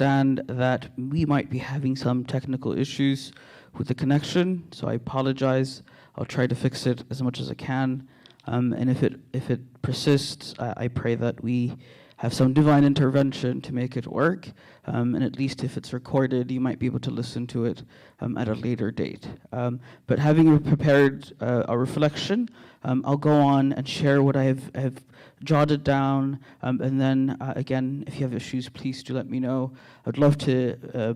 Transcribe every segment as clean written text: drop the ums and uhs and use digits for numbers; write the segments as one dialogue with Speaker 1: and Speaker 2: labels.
Speaker 1: understand that we might be having some technical issues with the connection, so I apologize. I'll try to fix it as much as I can. And if it persists, I pray that we have some divine intervention to make it work. And at least if it's recorded, you might be able to listen to it at a later date. But having prepared a reflection, I'll go on and share what I have jotted down. And then again, if you have issues, please do let me know. I'd love to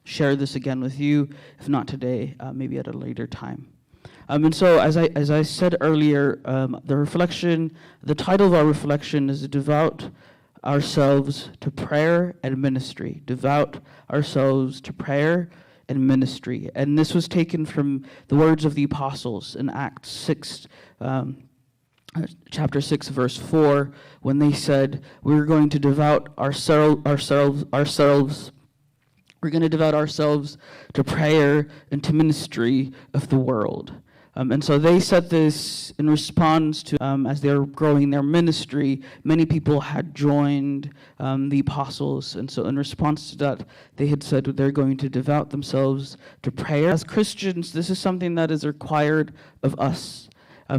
Speaker 1: share this again with you. If not today, maybe at a later time. And so, as I said earlier, the title of our reflection is Devote Ourselves to Prayer and Ministry. Devote ourselves to prayer and ministry. And this was taken from the words of the apostles in Acts 6, chapter 6, verse 4, when they said, we're going to devote ourselves. We're going to devote ourselves to prayer and to ministry of the world. And so they said this in response to, as they were growing their ministry, many people had joined the apostles. And so in response to that, they had said they're going to devote themselves to prayer. As Christians, this is something that is required of us.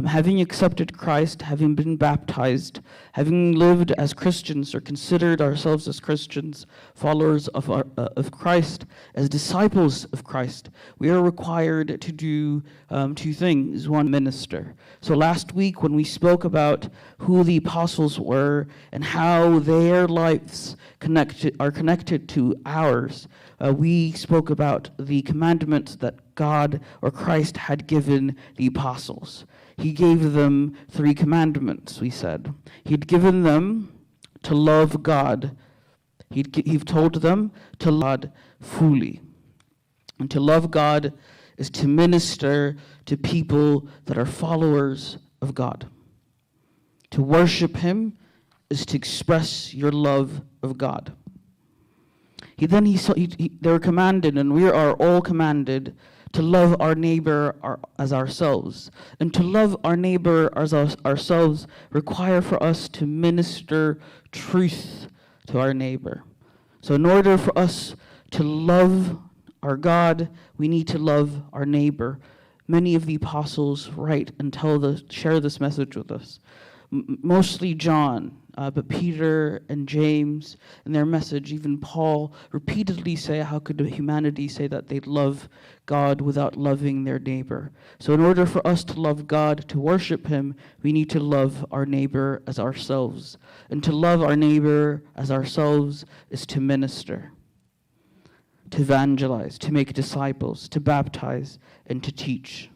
Speaker 1: Having accepted Christ, having been baptized, having lived as Christians or considered ourselves as Christians, followers of Christ, as disciples of Christ, we are required to do two things. One, minister. So last week when we spoke about who the apostles were and how their lives are connected to ours, we spoke about the commandments that God or Christ had given the apostles. He gave them 3 commandments, we said. He'd given them to love God. He'd told them to love God fully. And to love God is to minister to people that are followers of God. To worship Him is to express your love of God. They were commanded, and we are all commanded, to love our neighbor as ourselves. And to love our neighbor as ourselves require for us to minister truth to our neighbor. So in order for us to love our God, we need to love our neighbor. Many of the apostles write and share this message with us. Mostly John, but Peter and James in their message, even Paul, repeatedly say, how could humanity say that they love God without loving their neighbor? So in order for us to love God, to worship Him, we need to love our neighbor as ourselves. And to love our neighbor as ourselves is to minister, to evangelize, to make disciples, to baptize, and to teach.